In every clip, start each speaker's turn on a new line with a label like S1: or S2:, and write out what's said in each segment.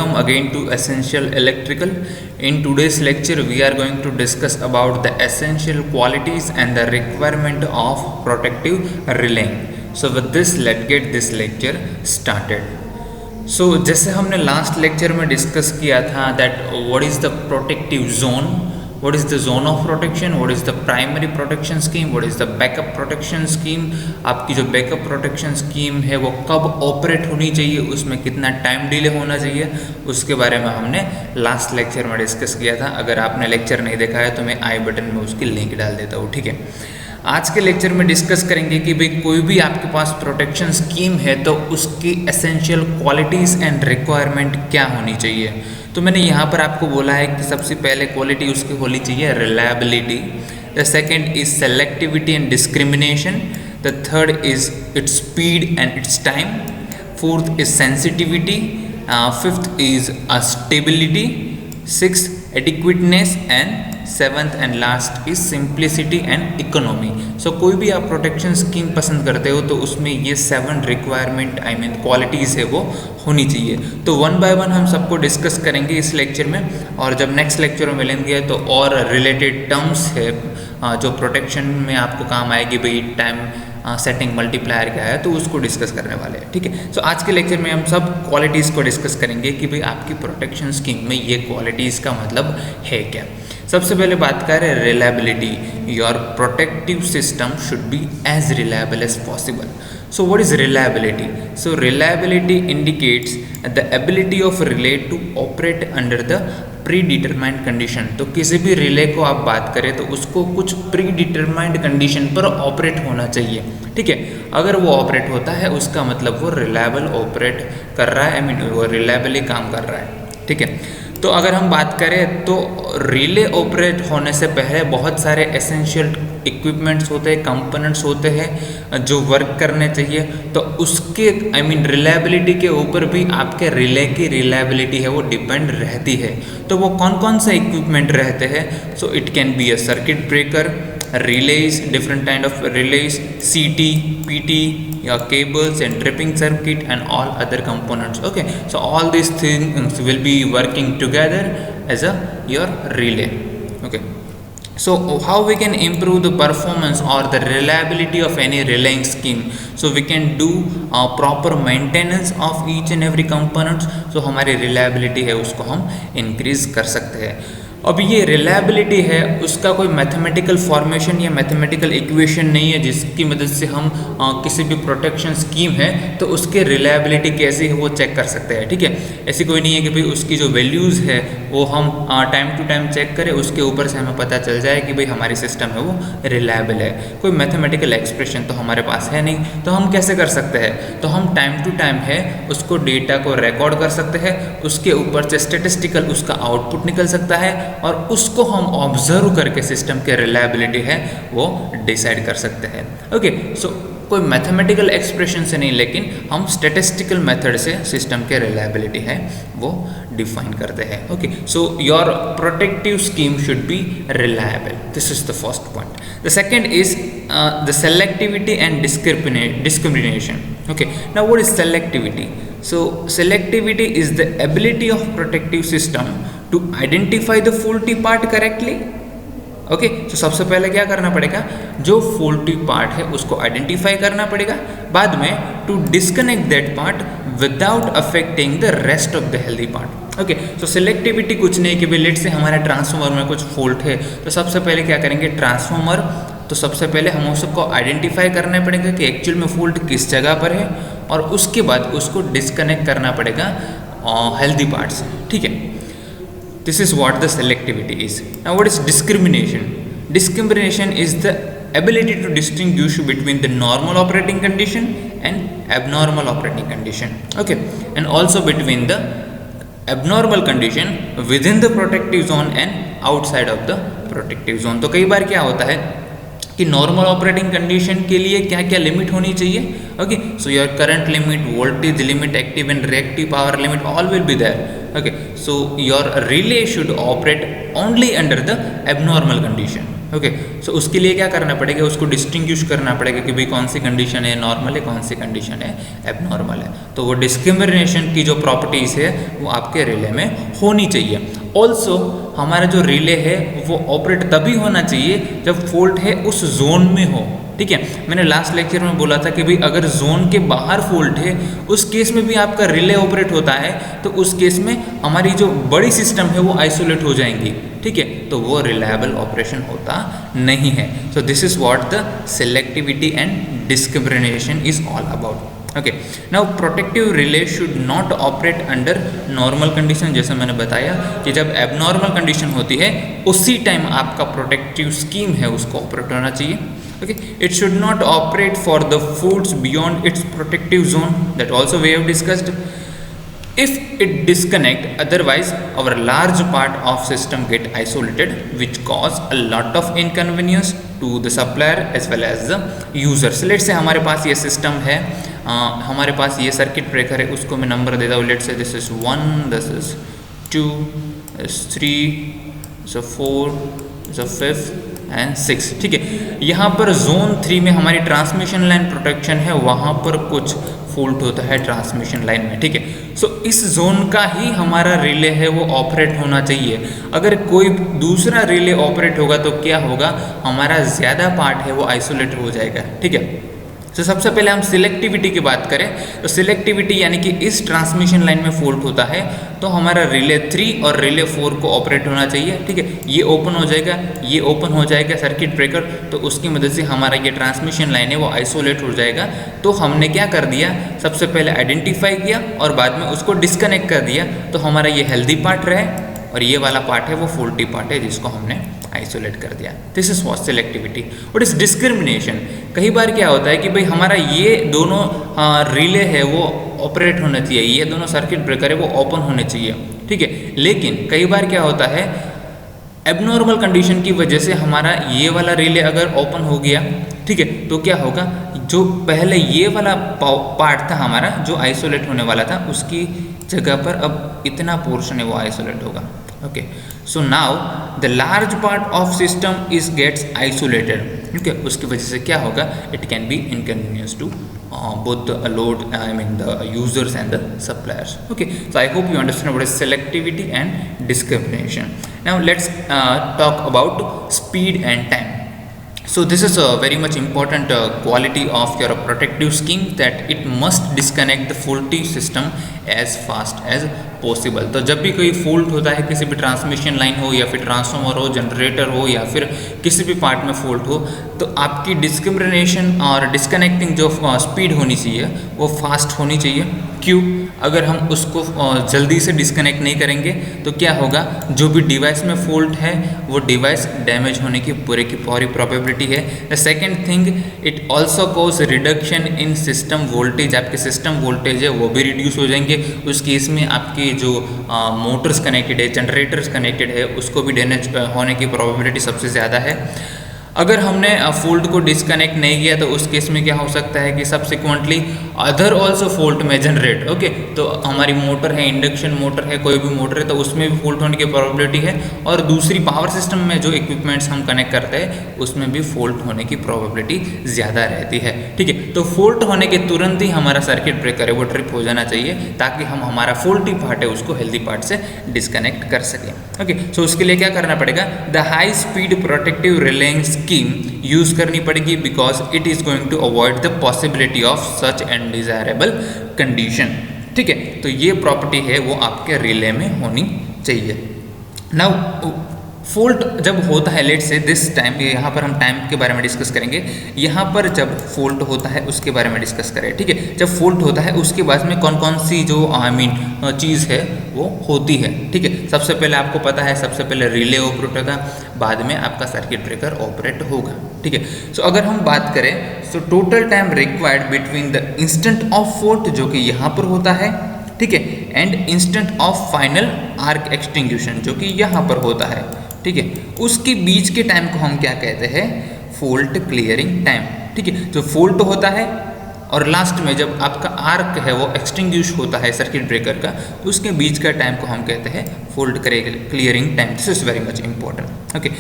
S1: welcome again to Essential Electrical. In today's lecture, we are going to discuss about the essential qualities and the requirement of protective relaying. So with this, let's get this lecture started. So जैसे हमने last lecture में discuss किया था that what is the protective zone, what is the zone of protection, what is the primary protection scheme, what is the backup protection scheme. आपकी जो backup protection scheme है वो कब ऑपरेट होनी चाहिए, उसमें कितना टाइम डिले होना चाहिए, उसके बारे में हमने लास्ट लेक्चर में डिस्कस किया था. अगर आपने लेक्चर नहीं देखा है तो मैं आई बटन में उसकी लिंक डाल देता हूँ. ठीक है, आज के लेक्चर में डिस्कस करेंगे कि भाई कोई भी आपके पास प्रोटेक्शन स्कीम है तो उसकी एसेंशियल क्वालिटीज़ एंड रिक्वायरमेंट क्या होनी चाहिए. तो मैंने यहाँ पर आपको बोला है कि सबसे पहले क्वालिटी उसकी होनी चाहिए reliability. The second is selectivity and discrimination. The third is its speed and its time. Fourth is sensitivity. Fifth is stability. Six adequateness and seventh and last is simplicity and economy. So कोई भी आप protection scheme पसंद करते हो तो उसमें ये 7 requirement qualities है वो होनी चाहिए. तो वन बाय वन हम सबको डिस्कस करेंगे इस लेक्चर में, और जब नेक्स्ट लेक्चर में मिलेंगे तो और रिलेटेड टर्म्स है जो प्रोटेक्शन में आपको काम आएगी. भाई टाइम सेटिंग मल्टीप्लायर क्या है तो उसको डिस्कस करने वाले हैं. ठीक है, सो आज के लेक्चर में हम सब क्वालिटीज़ को डिस्कस करेंगे कि भाई आपकी प्रोटेक्शन स्कीम में ये क्वालिटीज़ का मतलब है क्या. सबसे पहले बात करें reliability. Your protective system should be as reliable as possible. So what is reliability? So reliability indicates the ability of relay to operate under the predetermined condition. तो किसी भी रिले को आप बात करें तो उसको कुछ predetermined condition पर ऑपरेट होना चाहिए. ठीक है, अगर वो ऑपरेट होता है उसका मतलब वो रिलायबल ऑपरेट कर रहा है, वो रिलायबली काम कर रहा है. ठीक है, तो अगर हम बात करें तो रिले ऑपरेट होने से पहले बहुत सारे एसेंशियल इक्विपमेंट्स होते हैं, कंपोनेंट्स होते हैं जो वर्क करने चाहिए. तो उसके रिलायबिलिटी के ऊपर भी आपके रिले की रिलायबिलिटी है वो डिपेंड रहती है. तो वो कौन कौन से इक्विपमेंट रहते हैं? So it can be a circuit breaker, relays, different kind of relays, CT, PT, cables and tripping circuit and all other components. Okay, so all these things will be working together as your relay. Okay, so how we can improve the performance or the reliability of any relaying scheme? So we can do proper maintenance of each and every component. So हमारी reliability है उसको हम increase कर सकते हैं. अब ये reliability है उसका कोई मैथमेटिकल फॉर्मेशन या मैथमेटिकल इक्वेशन नहीं है जिसकी मदद से हम किसी भी प्रोटेक्शन स्कीम है तो उसके रिलायबिलिटी कैसी है वो चेक कर सकते हैं. ठीक है, ऐसी कोई नहीं है कि भाई उसकी जो वैल्यूज़ है वो हम टाइम टू टाइम चेक करें, उसके ऊपर से हमें पता चल जाए कि भाई हमारी सिस्टम है वो रिलायबल है. कोई मैथमेटिकल एक्सप्रेशन तो हमारे पास है नहीं, तो हम कैसे कर सकते हैं? तो हम टाइम टू टाइम है उसको डेटा को रिकॉर्ड कर सकते हैं, उसके ऊपर से स्टेटिस्टिकल उसका आउटपुट निकल सकता है और उसको हम ऑब्जर्व करके सिस्टम के रिलायबिलिटी है वो डिसाइड कर सकते हैं. ओके, सो कोई मैथमेटिकल एक्सप्रेशन से नहीं लेकिन हम स्टैटिस्टिकल मेथड से सिस्टम के रिलायबिलिटी है वो डिफाइन करते हैं. Okay, so your protective scheme should be reliable. This is the first point. The second is the selectivity and discrimination. Okay, now what is selectivity? So selectivity is the ability of protective system to identify the faulty part correctly. Okay, तो सबसे पहले क्या करना पड़ेगा? जो faulty part है उसको identify करना पड़ेगा. बाद में to disconnect that part without affecting the rest of the healthy part. Okay, तो सिलेक्टिविटी कुछ नहीं कि भाई लेट से हमारे ट्रांसफार्मर में कुछ फॉल्ट है तो सबसे पहले क्या करेंगे? ट्रांसफार्मर तो सबसे पहले हम उसको आइडेंटिफाई करना पड़ेगा कि एक्चुअल में फॉल्ट किस जगह पर है और उसके बाद उसको डिस्कनेक्ट करना पड़ेगा हेल्दी पार्ट से. ठीक है, this is what the selectivity is. Now what is discrimination? Discrimination is the ability to distinguish between the normal operating condition and abnormal operating condition. Okay, and also between the abnormal condition within the protective zone and outside of the protective zone. तो कई बार क्या होता है कि normal operating condition के लिए क्या क्या लिमिट होनी चाहिए? Okay, so your current limit, voltage limit, active and reactive power limit all will be there. Okay, so your relay should operate only under the abnormal condition. Okay. So उसके लिए क्या करना पड़ेगा, उसको डिस्टिंग्विश करना पड़ेगा कि भाई कौन सी कंडीशन है नॉर्मल है, कौन सी कंडीशन है एबनॉर्मल है। तो वो डिस्क्रिमिनेशन की जो प्रॉपर्टीज़ है वो आपके रिले में होनी चाहिए। ऑल्सो हमारा जो रिले है वो ऑपरेट तभी होना चाहिए जब फॉल्ट है उस जोन में हो, ठीक है। मैंने लास्ट लेक्चर में बोला था कि भाई अगर जोन के बाहर फॉल्ट है उस केस में भी आपका रिले ऑपरेट होता है, तो उस केस में हमारी जो बड़ी सिस्टम है वो आइसोलेट हो जाएंगी, ठीक है। तो वो रिलायबल ऑपरेशन होता नहीं है। So this is what the selectivity and discrimination is all about. Okay, now protective relay should not operate under normal condition. जैसे मैंने बताया कि जब एबनॉर्मल कंडीशन होती है उसी टाइम आपका प्रोटेक्टिव स्कीम है उसको ऑपरेट होना चाहिए। Okay, it should not operate for the foods beyond its protective zone, that also we have discussed. If it disconnect, otherwise our large part of system get isolated, which cause a lot of inconvenience to the supplier as well as the users. Let's say हमारे पास ये system है, हमारे पास ये circuit breaker है, उसको मैं number देता हूँ। Let's say this is 1, this is 2, this 3, this 4, this 5 and 6, ठीक है। यहाँ पर जोन 3 में हमारी ट्रांसमिशन लाइन प्रोटेक्शन है, वहाँ पर कुछ फॉल्ट होता है ट्रांसमिशन लाइन में, ठीक है। सो इस जोन का ही हमारा रिले है वो ऑपरेट होना चाहिए। अगर कोई दूसरा रिले ऑपरेट होगा तो क्या होगा, हमारा ज़्यादा पार्ट है वो आइसोलेट हो जाएगा, ठीक है। तो सबसे पहले हम सिलेक्टिविटी की बात करें तो सिलेक्टिविटी यानी कि इस ट्रांसमिशन लाइन में फॉल्ट होता है तो हमारा रिले 3 और रिले 4 को ऑपरेट होना चाहिए, ठीक है। ये ओपन हो जाएगा, ये ओपन हो जाएगा सर्किट ब्रेकर, तो उसकी मदद से हमारा ये ट्रांसमिशन लाइन है वो आइसोलेट हो जाएगा। तो हमने क्या कर दिया, सबसे पहले आइडेंटिफाई किया और बाद में उसको डिस्कनेक्ट कर दिया, तो हमारा ये हेल्दी पार्ट रहे और ये वाला पार्ट है वो फॉल्टी पार्ट है जिसको हमने आइसोलेट कर दिया। This is what selectivity. What is discrimination, कई बार क्या होता है कि भाई हमारा ये दोनों रिले है वो ऑपरेट होना चाहिए, ये दोनों सर्किट ब्रेकर है वो ओपन होने चाहिए, ठीक है। लेकिन कई बार क्या होता है, एबनॉर्मल कंडीशन की वजह से हमारा ये वाला रिले अगर ओपन हो गया, ठीक है, तो क्या होगा, जो पहले ये वाला पार्ट था हमारा जो आइसोलेट होने वाला था उसकी जगह पर अब इतना पोर्शन है वो आइसोलेट होगा। Okay, so now the large part of system is gets isolated, ठीक है। उसकी वजह से क्या होगा, it can be inconvenience to both the load, I mean the users and the suppliers. Okay, so I hope you understand what is selectivity and discrimination. Now let's talk about speed and time. So this is a very much important quality of your protective scheme, that it must disconnect the faulty system as fast as possible. तो जब भी कोई fault होता है, किसी भी transmission line हो या फिर ट्रांसफार्मर हो, जनरेटर हो या फिर किसी भी पार्ट में फॉल्ट हो, तो आपकी डिस्क्रिमिनेशन और डिस्कनेक्टिंग जो स्पीड होनी चाहिए वो फास्ट होनी चाहिए। क्यों, अगर हम उसको जल्दी से डिस्कनेक्ट नहीं करेंगे तो क्या होगा, जो भी डिवाइस में फॉल्ट है वो डिवाइस डैमेज होने की पूरी प्रोबेबिलिटी है। The second thing, it also cause reduction in system voltage, आपके सिस्टम वोल्टेज है वो भी रिड्यूस हो जाएंगे। उस केस में आपके जो मोटर्स कनेक्टेड है, जनरेटर्स कनेक्टेड है, उसको भी डैमेज होने की प्रोबेबिलिटी सबसे ज़्यादा है। अगर हमने फॉल्ट को डिस्कनेक्ट नहीं किया तो उस केस में क्या हो सकता है कि सब्सिक्वेंटली अदर ऑल्सो फॉल्ट में जनरेट, ओके, तो हमारी मोटर है, इंडक्शन मोटर है, कोई भी मोटर है, तो उसमें भी फॉल्ट होने की प्रोबेबिलिटी है। और दूसरी पावर सिस्टम में जो इक्विपमेंट्स हम कनेक्ट करते हैं उसमें भी फॉल्ट होने की प्रोबेबिलिटी ज़्यादा रहती है, ठीक है। तो फॉल्ट होने के तुरंत ही हमारा सर्किट ब्रेकर है वो ट्रिप हो जाना चाहिए, ताकि हम हमारा फॉल्टी पार्ट है उसको हेल्दी पार्ट से डिस्कनेक्ट कर सकें। ओके, सो उसके लिए क्या करना पड़ेगा, the high speed protective relaying scheme use करनी पड़ेगी, because it is going to avoid the possibility of such undesirable condition, ठीक है। तो ये प्रॉपर्टी है वो आपके रिले में होनी चाहिए। नाउ फॉल्ट जब होता है, लेट से दिस टाइम, यहाँ पर हम टाइम के बारे में डिस्कस करेंगे। यहाँ पर जब फॉल्ट होता है उसके बारे में डिस्कस करें, ठीक है। जब फॉल्ट होता है उसके बाद में कौन कौन सी जो चीज़ है वो होती है, ठीक है। सबसे पहले आपको पता है, सबसे पहले रिले ऑपरेट होगा, बाद में आपका सर्किट ब्रेकर ऑपरेट होगा, ठीक है। सो अगर हम बात करें, so total time required between the instant of fault जो कि यहाँ पर होता है, ठीक है, and instant of final arc extinguishing जो कि यहाँ पर होता है, ठीक है, उसके बीच के टाइम को हम क्या कहते हैं, फॉल्ट क्लियरिंग टाइम, ठीक है। जो फॉल्ट होता है और लास्ट में जब आपका आर्क है वो एक्सटिंग्विश होता है सर्किट ब्रेकर का, उसके बीच का टाइम को हम कहते हैं fault clearing time. This is very much important. Okay,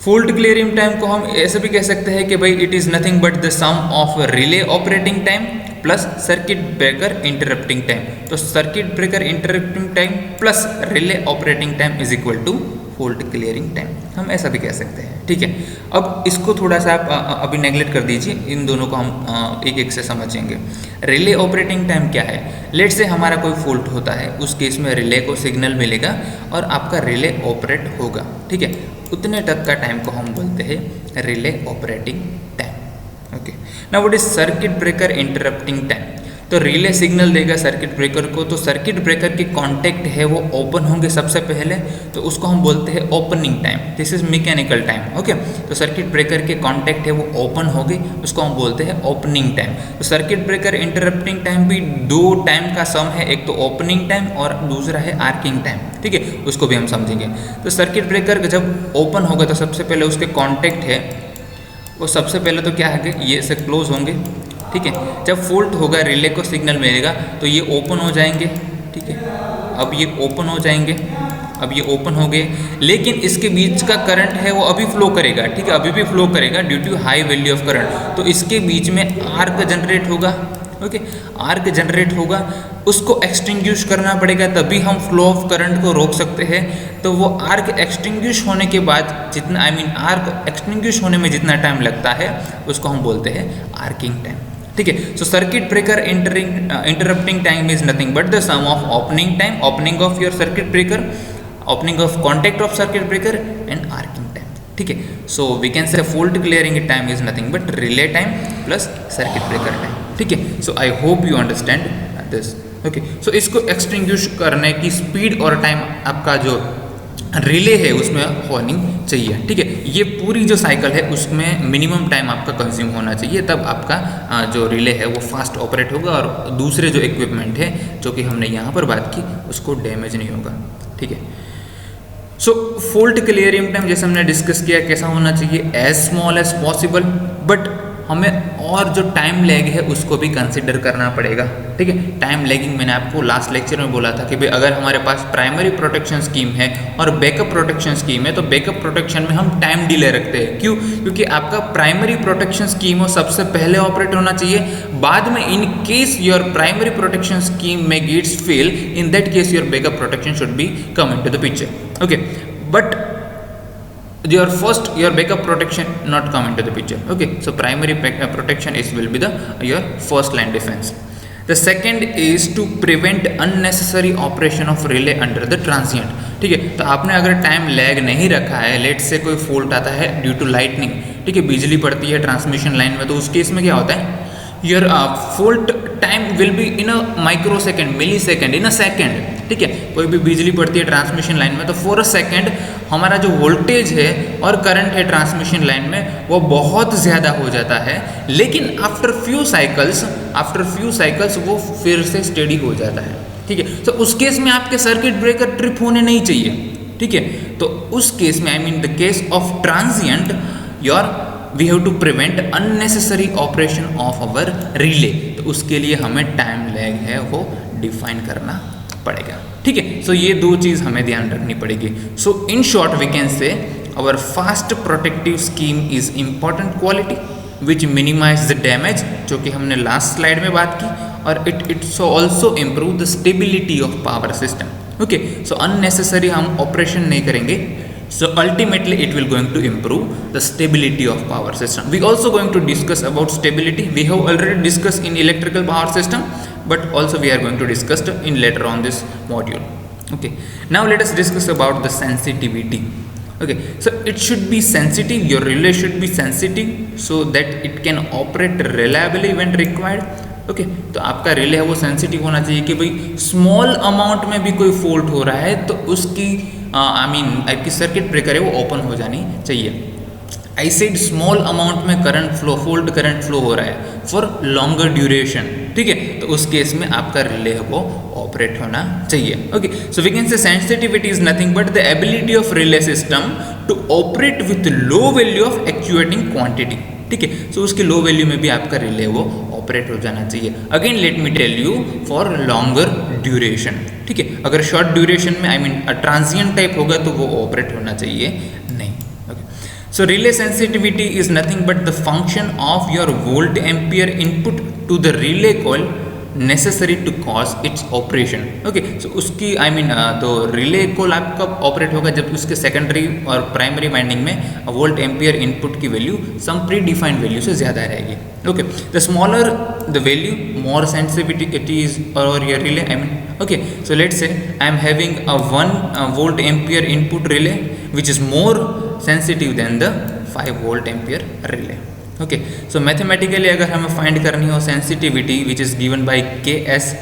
S1: fault clearing time को हम ऐसे भी कह सकते हैं कि भाई it is nothing but the sum of relay operating time plus circuit breaker interrupting time. तो circuit breaker interrupting time plus relay operating time is equal to fault clearing time, हम ऐसा भी कह सकते हैं। ठीक है, अब इसको थोड़ा सा आप अभी नेगलेक्ट कर दीजिए, इन दोनों को हम एक एक से समझेंगे। रिले ऑपरेटिंग टाइम क्या है? लेट से हमारा कोई फॉल्ट होता है, उस केस में रिले को सिग्नल मिलेगा और आपका रिले ऑपरेट होगा। ठीक है, उतने तक का टाइम को हम बोलते हैं relay operating time. Okay, now what is circuit breaker interrupting time? तो रिले सिग्नल देगा सर्किट ब्रेकर को, तो सर्किट ब्रेकर के कॉन्टैक्ट है वो ओपन होंगे सबसे पहले, तो उसको हम बोलते हैं opening time. This is mechanical time. Okay, तो सर्किट ब्रेकर के कॉन्टैक्ट है वो ओपन हो गई, उसको हम बोलते हैं ओपनिंग टाइम। तो सर्किट ब्रेकर इंटरप्टिंग टाइम भी दो टाइम का सम है, एक तो ओपनिंग टाइम और दूसरा है आर्किंग टाइम। ठीक है, उसको भी हम समझेंगे। तो सर्किट ब्रेकर जब ओपन होगा तो सबसे पहले उसके कॉन्टैक्ट है वो सबसे पहले तो क्या है, ये से क्लोज होंगे। ठीक है, जब फॉल्ट होगा रिले को सिग्नल मिलेगा तो ये ओपन हो जाएंगे। ठीक है, अब ये ओपन हो जाएंगे, अब ये ओपन हो गए, लेकिन इसके बीच का करंट है वो अभी फ्लो करेगा। ठीक है, अभी भी फ्लो करेगा due to high value of current. तो इसके बीच में आर्क जनरेट होगा। ओके, आर्क जनरेट होगा, उसको एक्सटिंग्विश करना पड़ेगा, तभी हम फ्लो ऑफ करंट को रोक सकते हैं। तो वो आर्क एक्सटिंग्विश होने के बाद जितना आर्क एक्सटिंग्विश होने में जितना टाइम लगता है उसको हम बोलते हैं आर्किंग टाइम। ठीक है, so circuit breaker interrupting time is nothing but the sum of opening time, opening of your circuit breaker, opening of contact of circuit breaker and arcing time. ठीक है, so we can say fault clearing time is nothing but relay time plus circuit breaker time. ठीक है, so I hope you understand this. Okay, so इसको extinguish करने की speed और time आपका जो रिले है उसमें होनी चाहिए। ठीक है, ये पूरी जो साइकिल है उसमें मिनिमम टाइम आपका कंज्यूम होना चाहिए, तब आपका जो रिले है वो फास्ट ऑपरेट होगा और दूसरे जो इक्विपमेंट है जो कि हमने यहाँ पर बात की उसको डैमेज नहीं होगा। ठीक है, सो फॉल्ट क्लियरिंग टाइम जैसे हमने डिस्कस किया कैसा होना चाहिए, as small as possible, but हमें और जो टाइम लैग है उसको भी कंसिडर करना पड़ेगा। ठीक है, टाइम लैगिंग मैंने आपको लास्ट लेक्चर में बोला था कि भाई अगर हमारे पास प्राइमरी प्रोटेक्शन स्कीम है और बैकअप प्रोटेक्शन स्कीम है तो बैकअप प्रोटेक्शन में हम टाइम डिले रखते हैं। क्यों? क्योंकि आपका प्राइमरी प्रोटेक्शन स्कीम हो सबसे पहले ऑपरेट होना चाहिए, बाद में in case your primary protection scheme में gets fail, in that case your backup protection should be come into the picture. Okay, but your backup protection not come into the picture. Okay, so primary protection will be your first line defense. The second is to prevent unnecessary operation of relay under the transient. ठीक है, तो आपने अगर time lag नहीं रखा है, late से कोई फॉल्ट आता है ड्यू टू लाइटनिंग, ठीक है, बिजली पड़ती है ट्रांसमिशन लाइन में, तो उस केस में क्या होता है, your fault time will be in a microsecond, millisecond, in a second. ठीक है, कोई भी बिजली पड़ती है ट्रांसमिशन लाइन में तो फॉर अ सेकेंड हमारा जो वोल्टेज है और करंट है ट्रांसमिशन लाइन में वो बहुत ज़्यादा हो जाता है, लेकिन आफ्टर फ्यू साइकिल्स वो फिर से स्टेडी हो जाता है। ठीक है, तो उस केस में आपके सर्किट ब्रेकर ट्रिप होने नहीं चाहिए। ठीक है, तो उस केस में the case of transient we have to prevent unnecessary operation of our relay, तो उसके लिए हमें टाइम लैग है वो डिफाइन करना पड़ेगा। ठीक है, सो ये दो चीज़ हमें ध्यान रखनी पड़ेगी। So in short we can say our fast protective scheme is important quality which minimize the damage, जो कि हमने लास्ट स्लाइड में बात की, और it also improve the stability of power system. Okay, so unnecessary हम ऑपरेशन नहीं करेंगे, so ultimately it will going to improve the stability of power system. We also going to discuss about stability. We have already discussed in electrical power system, but also we are going to discuss in later on this module. Okay, now let us discuss about the sensitivity. Okay, so it should be sensitive, your relay should be sensitive so that it can operate reliably when required. Okay, तो आपका relay है वो sensitive होना चाहिए कि भाई small amount में भी कोई फॉल्ट हो रहा है तो उसकी आपकी सर्किट ब्रेकर है वो ओपन हो जानी चाहिए। आई सेड स्मॉल अमाउंट में फॉल्ट करंट फ्लो हो रहा है फॉर लॉन्गर ड्यूरेशन। ठीक है, तो उस केस में आपका रिले है वो ऑपरेट होना चाहिए। Okay, so we can say sensitivity is nothing but the ability of relay system to operate with low value of actuating quantity. ठीक है, सो उसकी लो वैल्यू में भी आपका रिले वो ऑपरेट हो जाना चाहिए। Again let me tell you for longer duration. ठीक है, अगर शॉर्ट ड्यूरेशन में ट्रांजिएंट टाइप होगा तो वो ऑपरेट होना चाहिए नहीं। Okay, So relay sensitivity is nothing but the function of your volt ampere input to the relay coil necessary to cause its operation. Okay, so उसकी तो रिले कोल आपका ऑपरेट होगा जब उसके सेकेंडरी और प्राइमरी वाइंडिंग में वोल्ट एम्पियर इनपुट की value some predefined value से ज़्यादा रहेगी. Okay, the smaller the value more sensitivity is और your relay okay, so let's say I am having a 1 volt ampere input relay which is more sensitive than the 5 volt ampere relay. Okay, so mathematically अगर हमें find करनी हो sensitivity which is given by Ks,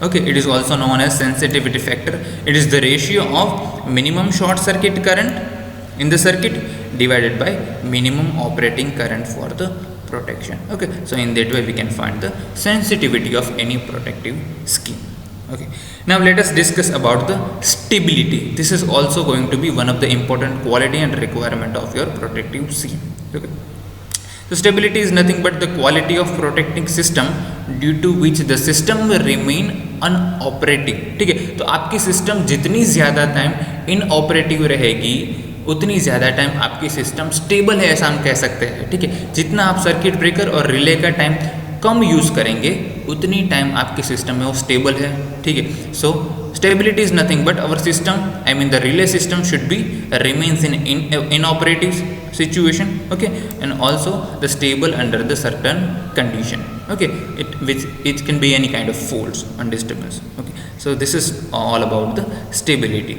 S1: okay, it is also known as sensitivity factor. It is the ratio of minimum short circuit current in the circuit divided by minimum operating current for the protection. Okay, so in that way we can find the sensitivity of any protective scheme. Okay, now let us discuss about the stability. This is also going to be one of the important quality and requirement of your protective scheme. Okay, so stability is nothing but the quality of protecting system due to which the system will remain unoperating. ठीक है, तो आपकी system जितनी ज़्यादा time inoperative रहेगी उतनी ज़्यादा time आपकी सिस्टम स्टेबल है, ऐसा हम कह सकते हैं. ठीक है, जितना आप सर्किट ब्रेकर और रिले का टाइम कम यूज़ करेंगे उतनी टाइम आपके सिस्टम में वो स्टेबल है. ठीक है, so stability is nothing but our system the relay system should B remains in operative situation. Okay, and also the stable under the certain condition. Okay, it can be any kind of faults and disturbance. Okay, so this is all about the stability.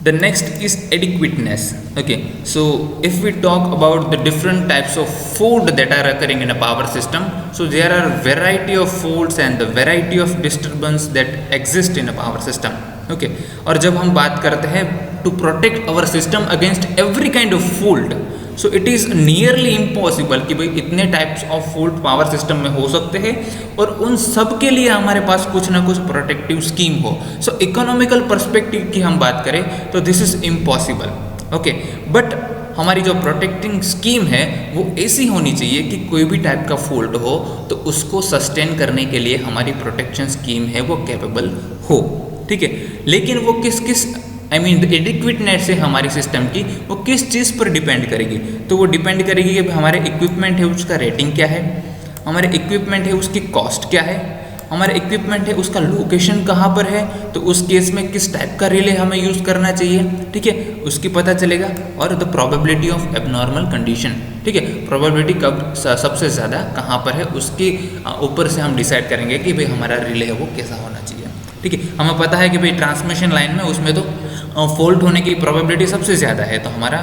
S1: The next is adequateness. Okay, so if we talk about the different types of fault that are occurring in a power system, so there are variety of faults and the variety of disturbance that exist in a power system. Okay, और जब हम बात करते हैं to protect our system against every kind of fault, so it is nearly impossible कि भाई इतने types of fault power system में हो सकते हैं और उन सब के लिए हमारे पास कुछ ना कुछ प्रोटेक्टिव स्कीम हो. सो इकोनॉमिकल पर्सपेक्टिव की हम बात करें तो this is impossible. Okay, but हमारी जो प्रोटेक्टिंग स्कीम है वो ऐसी होनी चाहिए कि कोई भी टाइप का फॉल्ट हो तो उसको सस्टेन करने के लिए हमारी प्रोटेक्शन स्कीम है वो कैपेबल हो. ठीक है, लेकिन वो किस द एडिक्वेटनेस से हमारी सिस्टम की वो किस चीज़ पर डिपेंड करेगी. तो वो डिपेंड करेगी कि हमारे इक्विपमेंट है उसका रेटिंग क्या है, हमारे इक्विपमेंट है उसकी कॉस्ट क्या है, हमारे इक्विपमेंट है उसका लोकेशन कहाँ पर है, तो उस केस में किस टाइप का रिले हमें यूज़ करना चाहिए. ठीक है, उसकी पता चलेगा. और the probability of abnormal condition. ठीक है, प्रोबेबिलिटी कब सबसे ज़्यादा कहाँ पर है उसके ऊपर से हम डिसाइड करेंगे कि भाई हमारा रिले है वो कैसा होना चाहिए. ठीक है, हमें पता है कि भाई ट्रांसमिशन लाइन में उसमें तो फॉल्ट होने की प्रोबेबिलिटी सबसे ज़्यादा है, तो हमारा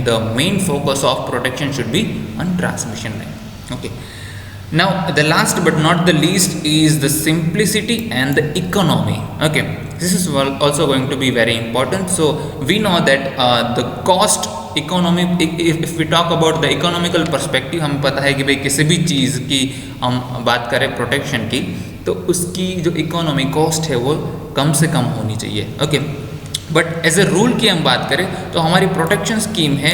S1: the main focus of protection should be on transmission line. Okay, now the last but not the least is the simplicity and the economy. Okay, this is also going to be very important. So we know that the cost economy, if we talk about the economical perspective, हमें पता है कि भाई किसी भी चीज़ की हम बात करें प्रोटेक्शन की तो उसकी जो इकोनॉमी कॉस्ट है वो कम से कम होनी चाहिए. Okay, but as a rule की हम बात करें तो हमारी प्रोटेक्शन स्कीम है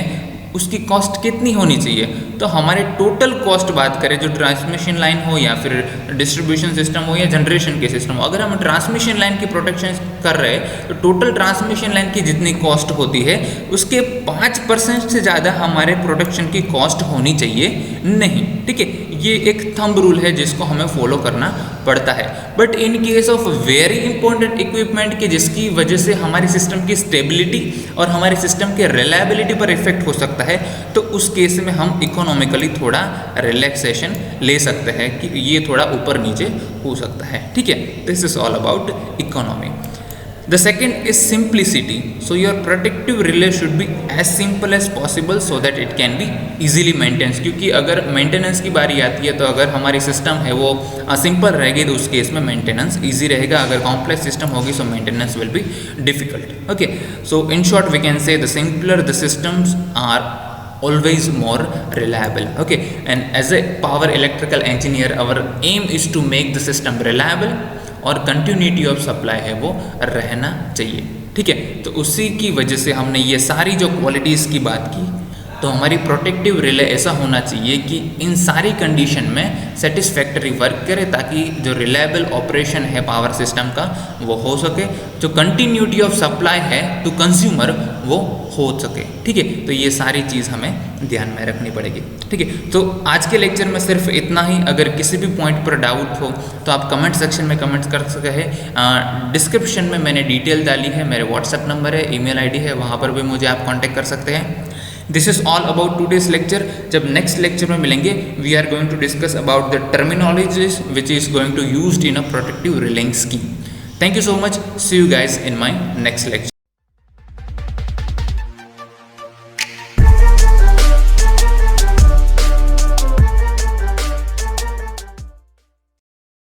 S1: उसकी कॉस्ट कितनी होनी चाहिए. तो हमारे टोटल कॉस्ट बात करें जो ट्रांसमिशन लाइन हो या फिर डिस्ट्रीब्यूशन सिस्टम हो या जनरेशन के सिस्टम हो, अगर हम ट्रांसमिशन लाइन की प्रोटेक्शन कर रहे हैं तो टोटल ट्रांसमिशन लाइन की जितनी कॉस्ट होती है उसके 5% से ज़्यादा हमारे प्रोटेक्शन की कॉस्ट होनी चाहिए नहीं. ठीक है, ये एक थंब रूल है जिसको हमें फॉलो करना पड़ता है. But in case of very important equipment के जिसकी वजह से हमारी सिस्टम की स्टेबिलिटी और हमारे सिस्टम के रिलायबिलिटी पर इफेक्ट हो सकता है, तो उस केस में हम इकोनॉमिकली थोड़ा रिलैक्सेशन ले सकते हैं कि ये थोड़ा ऊपर नीचे हो सकता है. ठीक है, this is all about economy. The second is simplicity. So your protective relay should be as simple as possible so that it can be easily maintained. क्योंकि अगर मेंटेनेंस की बारी आती है तो अगर हमारी सिस्टम है वो सिंपल रहेगी तो उस केस में मेंटेनेंस इजी रहेगा. अगर कॉम्प्लेक्स सिस्टम होगी so maintenance will be difficult. Okay, so in short we can say the simpler the systems are always more reliable. Okay, and as a power electrical engineer our aim is to make the system reliable और continuity of supply है वो रहना चाहिए. ठीक है, तो उसी की वजह से हमने ये सारी जो क्वालिटीज़ की बात की, तो हमारी प्रोटेक्टिव रिले ऐसा होना चाहिए कि इन सारी कंडीशन में सेटिस्फैक्टरी वर्क करे ताकि जो रिलायबल ऑपरेशन है पावर सिस्टम का वो हो सके. जो कंटिन्यूटी ऑफ सप्लाई है टू कंज्यूमर वो हो सके। ठीक है, तो ये सारी चीज़ हमें ध्यान में रखनी पड़ेगी। ठीक है, तो आज के लेक्चर में सिर्फ इतना ही। अगर किसी भी पॉइंट पर डाउट हो तो आप कमेंट सेक्शन में कमेंट्स कर सकते हैं। डिस्क्रिप्शन में मैंने डिटेल डाली है, मेरे व्हाट्सएप नंबर है, ईमेल आईडी है, वहाँ पर भी मुझे आप कॉन्टेक्ट कर सकते हैं। This is all about today's lecture. जब नेक्स्ट लेक्चर में मिलेंगे, we are going to discuss about the terminologies which is going to used in a protective relaying scheme. Thank you so much. See you guys in my next lecture.